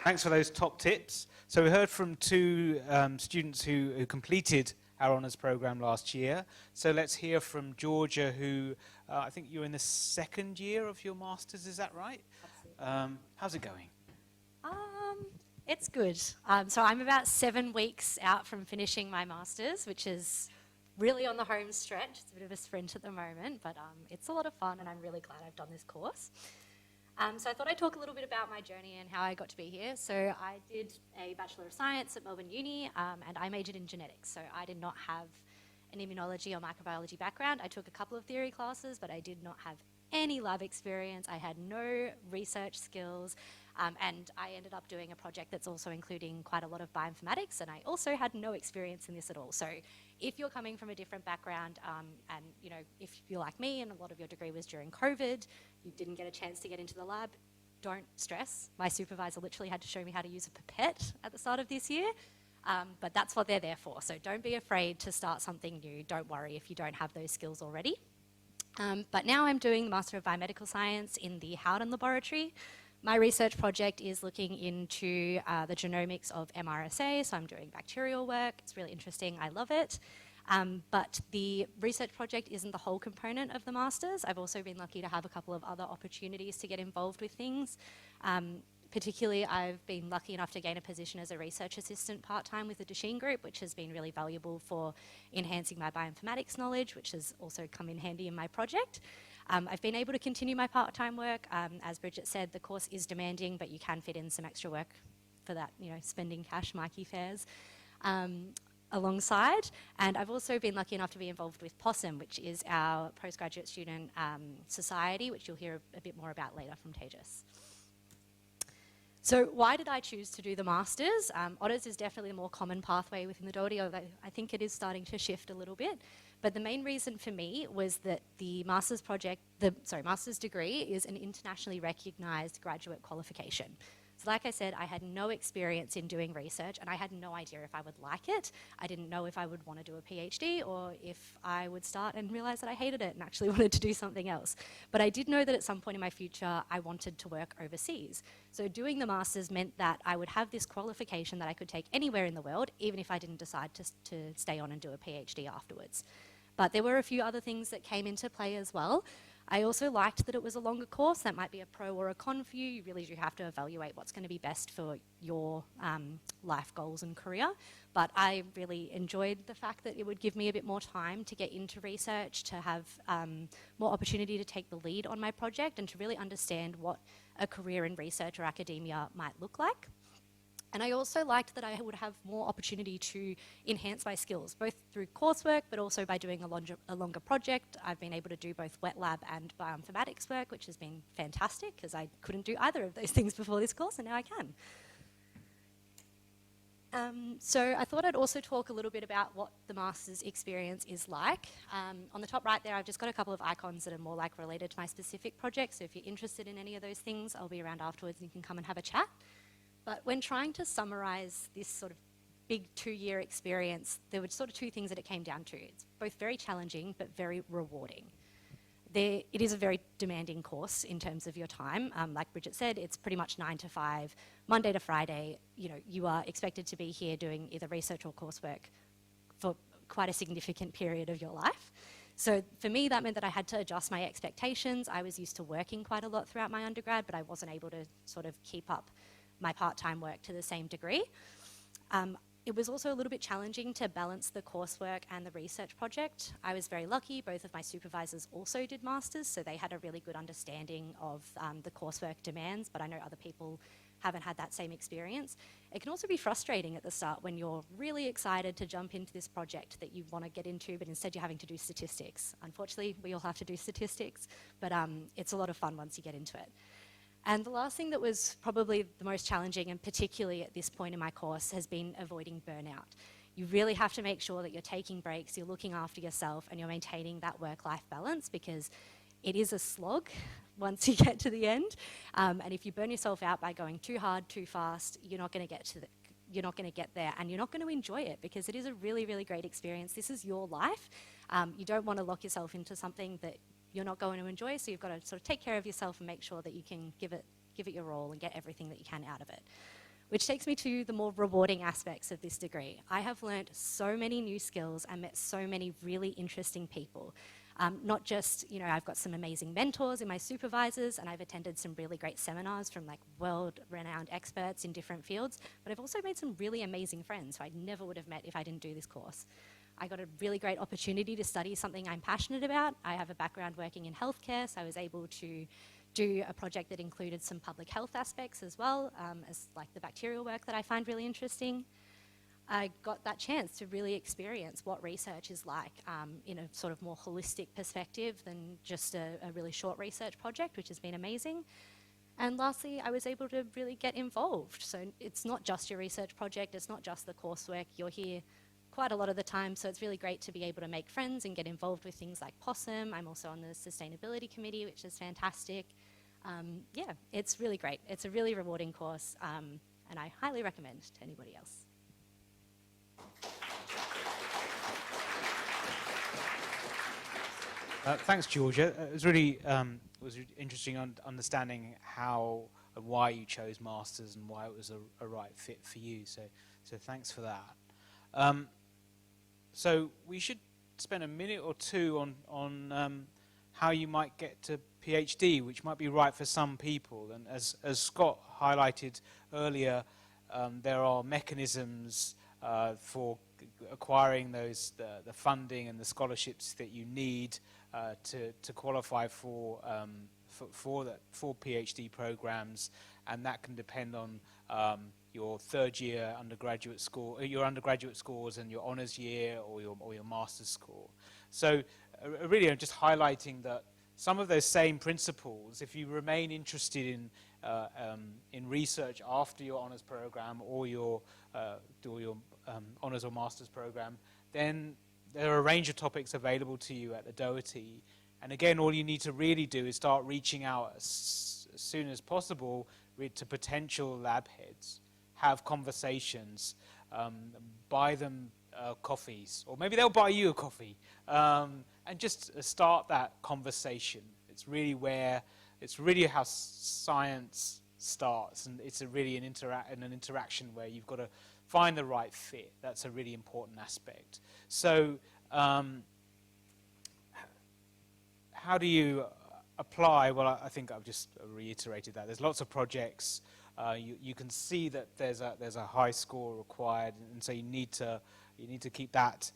Speaker 2: Thanks for those top tips. So we heard from two students who completed our honours programme last year. So let's hear from Georgia, who I think you're in the second year of your master's, is that right? Absolutely. How's it going?
Speaker 8: It's good. So I'm about 7 weeks out from finishing my master's, which is really on the home stretch. It's a bit of a sprint at the moment, but it's a lot of fun and I'm really glad I've done this course. So I thought I'd talk a little bit about my journey and how I got to be here. So I did a Bachelor of Science at Melbourne Uni and I majored in genetics. So I did not have an immunology or microbiology background. I took a couple of theory classes, but I did not have any lab experience. I had no research skills, and I ended up doing a project that's also including quite a lot of bioinformatics, and I also had no experience in this at all. So if you're coming from a different background, and you know, if you're like me and a lot of your degree was during COVID, you didn't get a chance to get into the lab, don't stress. My supervisor literally had to show me how to use a pipette at the start of this year. But that's what they're there for. So don't be afraid to start something new. Don't worry if you don't have those skills already. But now I'm doing the Master of Biomedical Science in the Howden Laboratory. My research project is looking into the genomics of MRSA, so I'm doing bacterial work. It's really interesting. I love it. But the research project isn't the whole component of the Masters. I've also been lucky to have a couple of other opportunities to get involved with things. Particularly, I've been lucky enough to gain a position as a research assistant part-time with the Duchenne group, which has been really valuable for enhancing my bioinformatics knowledge, which has also come in handy in my project. I've been able to continue my part-time work. As Bridget said, the course is demanding, but you can fit in some extra work for that, you know, spending cash, Mikey fares, alongside. And I've also been lucky enough to be involved with POSSUM, which is our postgraduate student society, which you'll hear a bit more about later from Tejas. So why did I choose to do the Masters? Honours is definitely a more common pathway within the Doherty, although I think it is starting to shift a little bit. But the main reason for me was that the Masters degree is an internationally recognised graduate qualification. So like I said, I had no experience in doing research and I had no idea if I would like it. I didn't know if I would want to do a PhD or if I would start and realise that I hated it and actually wanted to do something else. But I did know that at some point in my future, I wanted to work overseas. So doing the Masters meant that I would have this qualification that I could take anywhere in the world, even if I didn't decide to stay on and do a PhD afterwards. But there were a few other things that came into play as well. I also liked that it was a longer course. That might be a pro or a con for you. You really do have to evaluate what's going to be best for your life goals and career. But I really enjoyed the fact that it would give me a bit more time to get into research, to have more opportunity to take the lead on my project and to really understand what a career in research or academia might look like. And I also liked that I would have more opportunity to enhance my skills, both through coursework, but also by doing a longer project. I've been able to do both wet lab and bioinformatics work, which has been fantastic because I couldn't do either of those things before this course, and now I can. So I thought I'd also talk a little bit about what the Masters experience is like. On the top right there, I've just got a couple of icons that are more like related to my specific project. So if you're interested in any of those things, I'll be around afterwards and you can come and have a chat. But when trying to summarise this sort of big 2-year experience, there were sort of two things that it came down to. It's both very challenging, but very rewarding. It is a very demanding course in terms of your time. Like Bridget said, it's pretty much 9 to 5, Monday to Friday. You know, you are expected to be here doing either research or coursework for quite a significant period of your life. So for me, that meant that I had to adjust my expectations. I was used to working quite a lot throughout my undergrad, but I wasn't able to sort of keep up my part-time work to the same degree. It was also a little bit challenging to balance the coursework and the research project. I was very lucky, both of my supervisors also did Masters, so they had a really good understanding of the coursework demands, but I know other people haven't had that same experience. It can also be frustrating at the start when you're really excited to jump into this project that you want to get into, but instead you're having to do statistics. Unfortunately, we all have to do statistics, but it's a lot of fun once you get into it. And the last thing that was probably the most challenging, and particularly at this point in my course, has been avoiding burnout. You really have to make sure that you're taking breaks, you're looking after yourself, and you're maintaining that work-life balance, because it is a slog once you get to the end. And if you burn yourself out by going too hard, too fast, you're not going to get there, and you're not going to enjoy it, because it is a really, really great experience. This is your life. You don't want to lock yourself into something that you're not going to enjoy, so you've got to sort of take care of yourself and make sure that you can give it your all and get everything that you can out of it. Which takes me to the more rewarding aspects of this degree. I have learnt so many new skills and met so many really interesting people. Not just, you know, I've got some amazing mentors in my supervisors, and I've attended some really great seminars from like world-renowned experts in different fields, but I've also made some really amazing friends who I never would have met if I didn't do this course. I got a really great opportunity to study something I'm passionate about. I have a background working in healthcare, so I was able to do a project that included some public health aspects as well, as like the bacterial work that I find really interesting. I got that chance to really experience what research is like in a sort of more holistic perspective than just a really short research project, which has been amazing. And lastly, I was able to really get involved. So it's not just your research project, it's not just the coursework. You're here quite a lot of the time, so it's really great to be able to make friends and get involved with things like POSSUM. I'm also on the sustainability committee, which is fantastic. Yeah, it's really great. It's a really rewarding course, and I highly recommend to anybody else.
Speaker 2: Thanks, Georgia. It was really interesting understanding how and why you chose masters and why it was a right fit for you. So thanks for that. So we should spend a minute or two on how you might get to PhD, which might be right for some people. And as Scott highlighted earlier, there are mechanisms for acquiring the funding and the scholarships that you need to qualify for PhD programs, and that can depend on your third year undergraduate score, your undergraduate scores, and your honours year or your master's score. So really, I'm just highlighting that some of those same principles, if you remain interested in research after your honours program or your honours or master's program, then there are a range of topics available to you at the Doherty. And again, all you need to really do is start reaching out as soon as possible to potential lab heads, have conversations, buy them coffees, or maybe they'll buy you a coffee, and just start that conversation. It's really how science starts, and it's really an interaction where you've got to find the right fit. That's a really important aspect. So how do you apply? Well, I think I've just reiterated that. There's lots of projects. You can see that there's a high score required, and so you need to keep that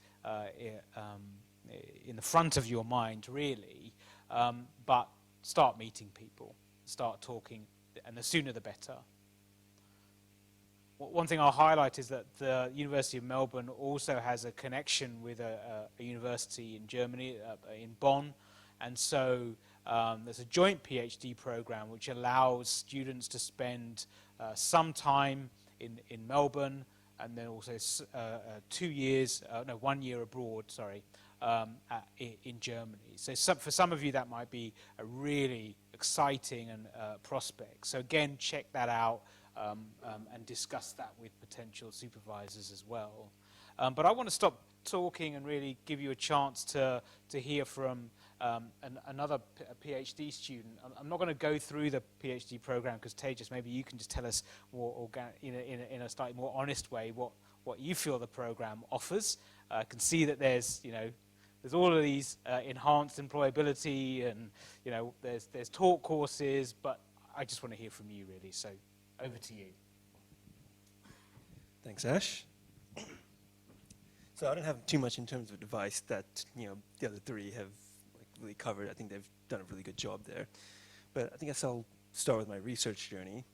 Speaker 2: in the front of your mind, really. But start meeting people, start talking, and the sooner the better. One thing I'll highlight is that the University of Melbourne also has a connection with a university in Germany, in Bonn, and so there's a joint PhD program which allows students to spend some time in Melbourne, and then also 1 year abroad, in Germany. So for some of you that might be a really exciting and prospect. So again, check that out and discuss that with potential supervisors as well. But I want to stop talking and really give you a chance to hear from another PhD student. I'm not going to go through the PhD program because Tejas, maybe you can just tell us more in a slightly more honest way what you feel the program offers. I can see that there's all of these enhanced employability, and there's talk courses, but I just want to hear from you really. So over to you.
Speaker 9: Thanks, Ash. So I don't have too much in terms of advice that the other three have really covered. I think they've done a really good job there. But I guess I'll start with my research journey.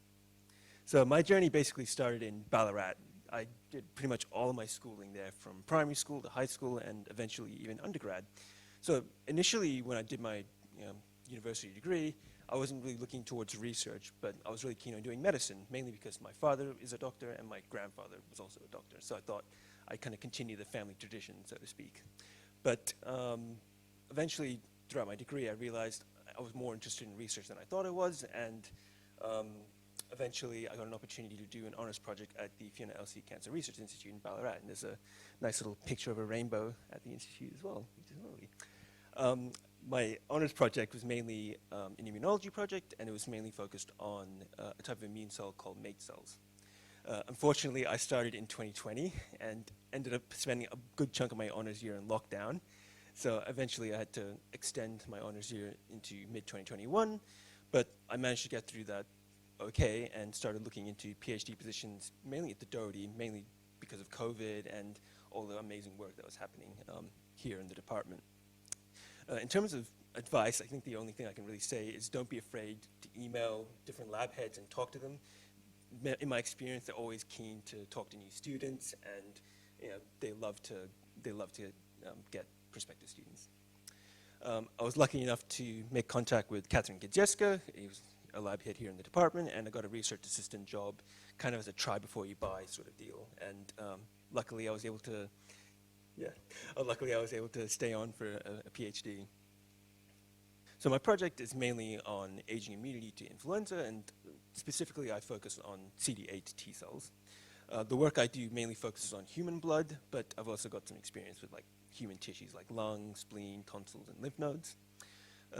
Speaker 9: So my journey basically started in Ballarat. I did pretty much all of my schooling there, from primary school to high school and eventually even undergrad. So initially when I did my university degree, I wasn't really looking towards research, but I was really keen on doing medicine, mainly because my father is a doctor and my grandfather was also a doctor. So I thought I'd kind of continue the family tradition, so to speak. But eventually, throughout my degree, I realized I was more interested in research than I thought I was, and eventually I got an opportunity to do an honors project at the Fiona Elsie Cancer Research Institute in Ballarat, and there's a nice little picture of a rainbow at the institute as well, which is lovely. My honors project was mainly an immunology project, and it was mainly focused on a type of immune cell called mate cells. Unfortunately, I started in 2020 and ended up spending a good chunk of my honors year in lockdown. So eventually I had to extend my honors year into mid-2021, but I managed to get through that okay and started looking into PhD positions, mainly at the Doherty, mainly because of COVID and all the amazing work that was happening here in the department. In terms of advice, I think the only thing I can really say is don't be afraid to email different lab heads and talk to them. In my experience, they're always keen to talk to new students, and they love to get prospective students. I was lucky enough to make contact with Catherine Gajewska. He was a lab head here in the department, and I got a research assistant job, kind of as a try before you buy sort of deal. And luckily, I was able to stay on for a PhD. So my project is mainly on aging immunity to influenza, and specifically I focus on CD8 T cells. The work I do mainly focuses on human blood, but I've also got some experience with like human tissues like lungs, spleen, tonsils, and lymph nodes.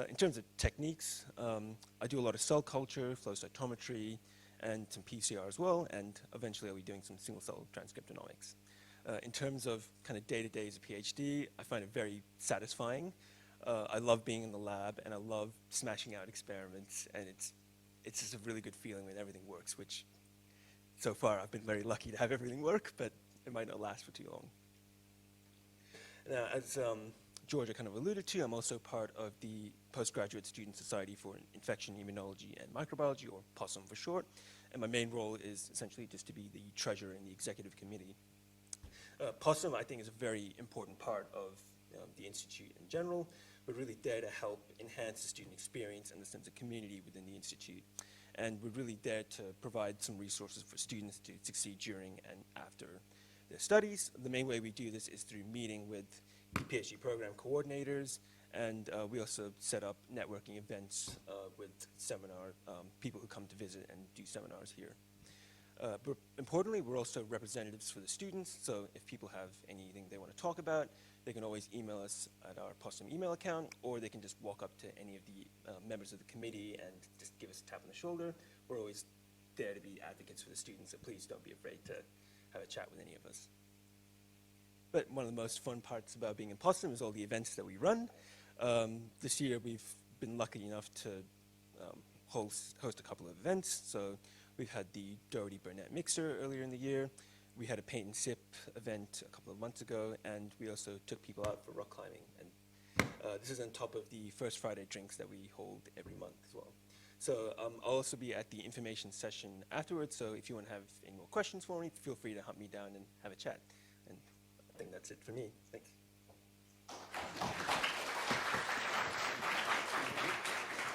Speaker 9: In terms of techniques, I do a lot of cell culture, flow cytometry, and some PCR as well, and eventually I'll be doing some single-cell transcriptomics. In terms of kind of day-to-day as a PhD, I find it very satisfying. I love being in the lab, and I love smashing out experiments, and it's just a really good feeling when everything works, which so far I've been very lucky to have everything work, but it might not last for too long. Now, as Georgia kind of alluded to, I'm also part of the Postgraduate Student Society for Infection, Immunology, and Microbiology, or POSSIM for short, and my main role is essentially just to be the treasurer in the executive committee. POSSIM, I think, is a very important part of the Institute in general. We're really there to help enhance the student experience and the sense of community within the Institute. And we're really there to provide some resources for students to succeed during and after their studies. The main way we do this is through meeting with the PhD program coordinators, and we also set up networking events with seminar people who come to visit and do seminars here. But importantly, we're also representatives for the students, so if people have anything they want to talk about, they can always email us at our POSSIM email account, or they can just walk up to any of the members of the committee and just give us a tap on the shoulder. We're always there to be advocates for the students, so please don't be afraid to have a chat with any of us. But one of the most fun parts about being in POSSIM is all the events that we run. This year we've been lucky enough to host a couple of events. So we've had the Doherty Burnett Mixer earlier in the year. We had a paint and sip event a couple of months ago, and we also took people out for rock climbing. And this is on top of the First Friday drinks that we hold every month as well. So I'll also be at the information session afterwards, so if you want to have any more questions for me, feel free to hunt me down and have a chat. And I think that's it for me. Thanks.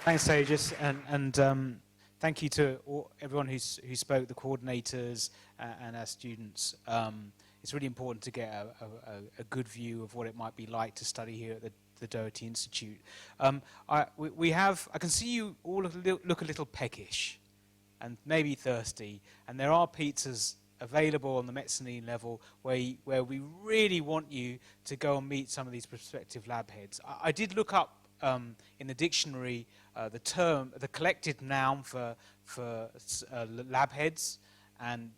Speaker 2: Thanks, Tejas, and thank you to everyone who spoke, the coordinators and our students. It's really important to get a good view of what it might be like to study here at the Doherty Institute. I can see you all look a little peckish and maybe thirsty, and there are pizzas available on the mezzanine level where we really want you to go and meet some of these prospective lab heads. I did look up in the dictionary the collected noun for lab heads, and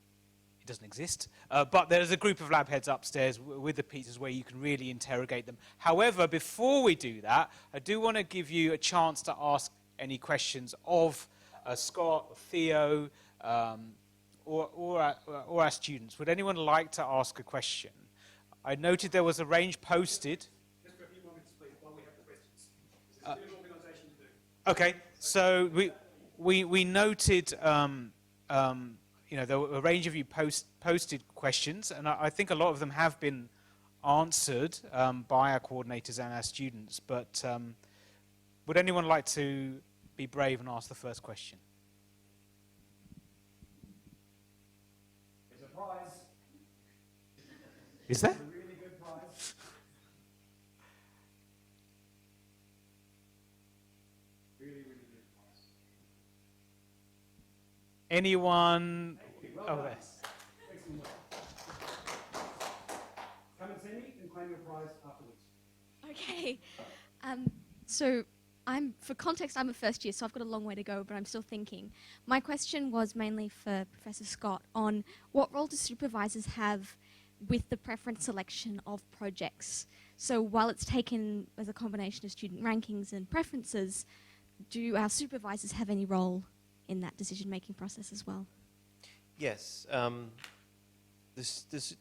Speaker 2: it doesn't exist. But there's a group of lab heads upstairs with the pizzas where you can really interrogate them. However, before we do that, I do want to give you a chance to ask any questions of Scott, or Theo, or our students. Would anyone like to ask a question? I noted there was a range posted.
Speaker 10: Just for a few moments, please, while we have the questions. This is a good organisation to do.
Speaker 2: Okay, so we noted, there were a range of you posted questions, and I think a lot of them have been answered by our coordinators and our students. But would anyone like to be brave and ask the first question?
Speaker 10: There's a prize.
Speaker 2: Is there?
Speaker 10: It's a really good prize. Really, really good prize.
Speaker 2: Anyone?
Speaker 10: Well
Speaker 2: Oh,
Speaker 10: done.
Speaker 2: there.
Speaker 10: Excellent work. Come and see me and claim your prize afterwards.
Speaker 11: Okay. So for context, I'm a first year, so I've got a long way to go, but I'm still thinking. My question was mainly for Professor Scott on what role do supervisors have with the preference selection of projects? So while it's taken as a combination of student rankings and preferences, do our supervisors have any role in that decision-making process as well?
Speaker 4: Yes.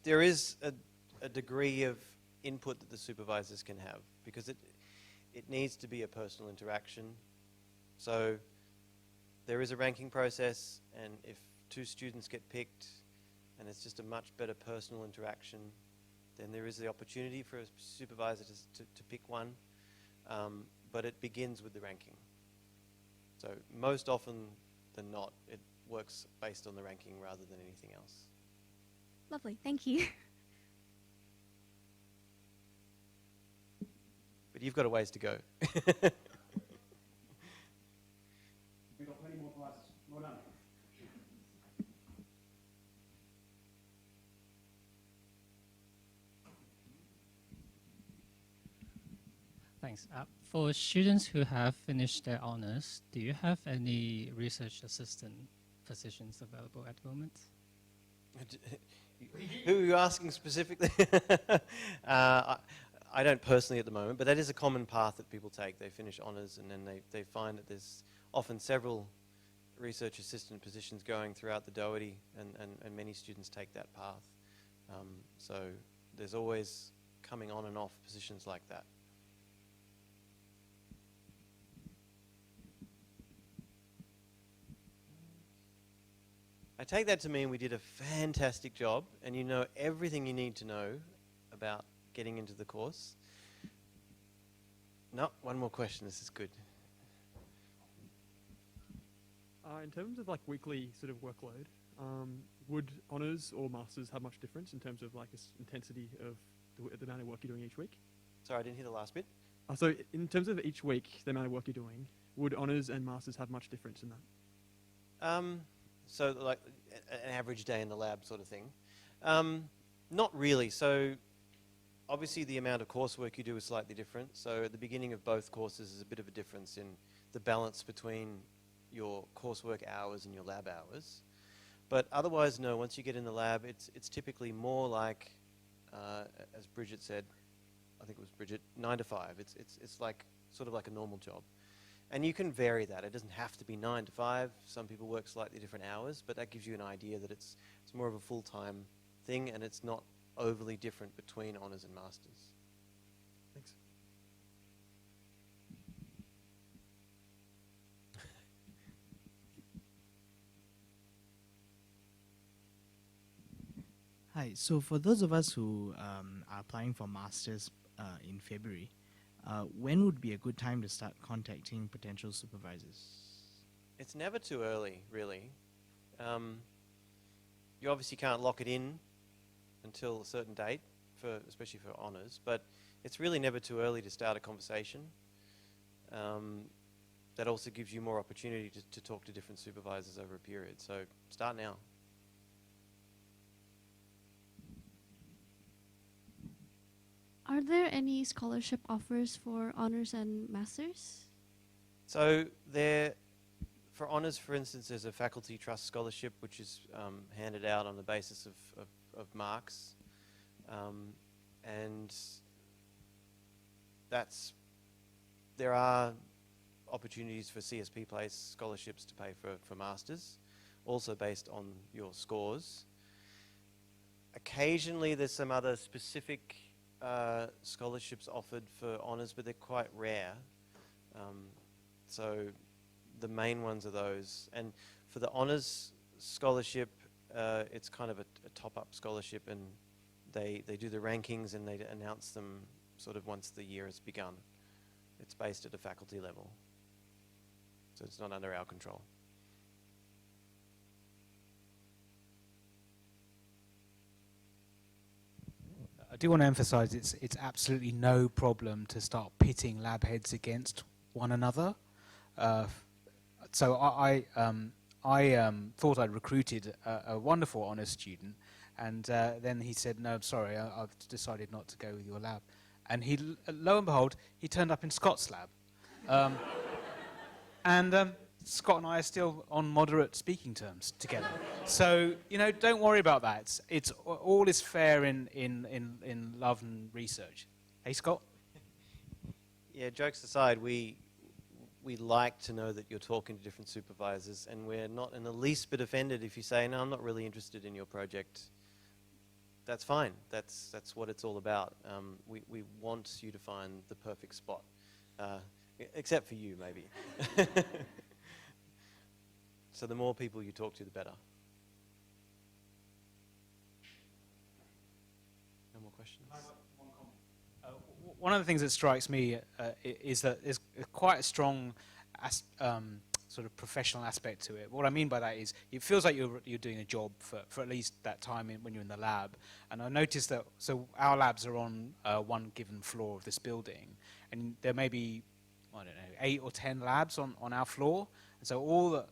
Speaker 4: There is a degree of input that the supervisors can have, because it needs to be a personal interaction. So there is a ranking process, and if 2 students get picked and it's just a much better personal interaction, then there is the opportunity for a supervisor to pick one, but it begins with the ranking. So most often than not, it works based on the ranking rather than anything else.
Speaker 11: Lovely, thank you.
Speaker 4: But you've got a ways to go.
Speaker 10: We've got plenty more prizes. Well done.
Speaker 12: Thanks. For students who have finished their honours, do you have any research assistant positions available at the moment?
Speaker 4: Who are you asking specifically? I don't personally at the moment, but that is a common path that people take. They finish honours and then they find that there's often several research assistant positions going throughout the Doherty, and many students take that path. So there's always coming on and off positions like that. I take that to mean we did a fantastic job and you know everything you need to know about getting into the course. No, one more question, this is good.
Speaker 10: In terms of like weekly sort of workload, would honours or masters have much difference in terms of like intensity of the amount of work you're doing each week?
Speaker 4: Sorry, I didn't hear the last bit.
Speaker 10: So in terms of each week, the amount of work you're doing, would honours and masters have much difference in that?
Speaker 4: So like an average day in the lab sort of thing. Not really. So obviously the amount of coursework you do is slightly different. So at the beginning of both courses is a bit of a difference in the balance between your coursework hours and your lab hours. But otherwise, no, once you get in the lab, it's typically more like, as Bridget said, I think it was Bridget, 9 to 5. It's like sort of like a normal job. And you can vary that. It doesn't have to be 9 to 5. Some people work slightly different hours, but that gives you an idea that it's more of a full-time thing, and it's not overly different between honours and masters.
Speaker 10: Thanks.
Speaker 13: Hi, so for those of us who are applying for masters in February, when would be a good time to start contacting potential supervisors?
Speaker 4: It's never too early, really. You obviously can't lock it in until a certain date, especially for honours, but it's really never too early to start a conversation. That also gives you more opportunity to talk to different supervisors over a period, so start now.
Speaker 11: Are there any scholarship offers for honours and masters?
Speaker 4: So for honours, for instance, there's a faculty trust scholarship which is handed out on the basis of marks, and there are opportunities for CSP place scholarships to pay for masters, also based on your scores. Occasionally there's some other specific scholarships offered for honours, but they're quite rare. So the main ones are those. And for the honours scholarship, it's kind of a top-up scholarship, and they do the rankings and they announce them sort of once the year has begun. It's based at a faculty level, so it's not under our control.
Speaker 2: I do want to emphasise it's absolutely no problem to start pitting lab heads against one another. So I thought I'd recruited a wonderful honours student, and then he said, "No, I'm sorry, I've decided not to go with your lab." And lo and behold, he turned up in Scott's lab, and Scott and I are still on moderate speaking terms together. So, don't worry about that. It's all is fair in love and research. Hey, Scott?
Speaker 4: Yeah, jokes aside, we like to know that you're talking to different supervisors, and we're not in the least bit offended if you say, "No, I'm not really interested in your project." that's fine. That's what it's all about. We want you to find the perfect spot, except for you, maybe. So the more people you talk to, the better. No more questions?
Speaker 2: One of the things that strikes me is that there's quite a strong sort of professional aspect to it. What I mean by that is it feels like you're doing a job for at least that time when you're in the lab. And I noticed that, so our labs are on one given floor of this building, and there may be, I don't know, 8 or 10 labs on our floor. And so all the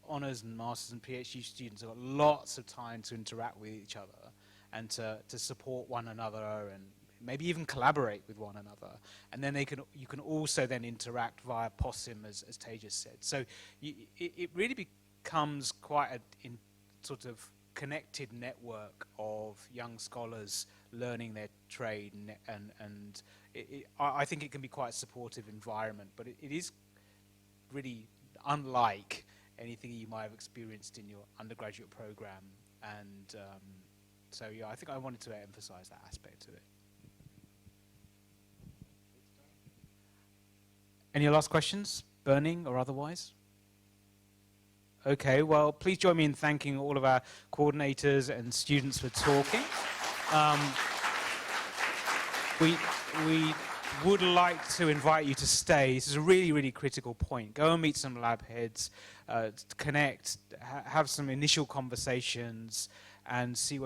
Speaker 2: honours and masters and PhD students have got lots of time to interact with each other and to support one another and maybe even collaborate with one another. And then you can also then interact via POSSIM, as Tejas said. So it really becomes quite a sort of connected network of young scholars learning their trade, and I think it can be quite a supportive environment, but it is really unlike anything you might have experienced in your undergraduate program. And so yeah, I think I wanted to emphasize that aspect to it. Any last questions, burning or otherwise? Okay, well, please join me in thanking all of our coordinators and students for talking. We would like to invite you to stay. This is a really, really critical point. Go and meet some lab heads, connect, have some initial conversations, and see where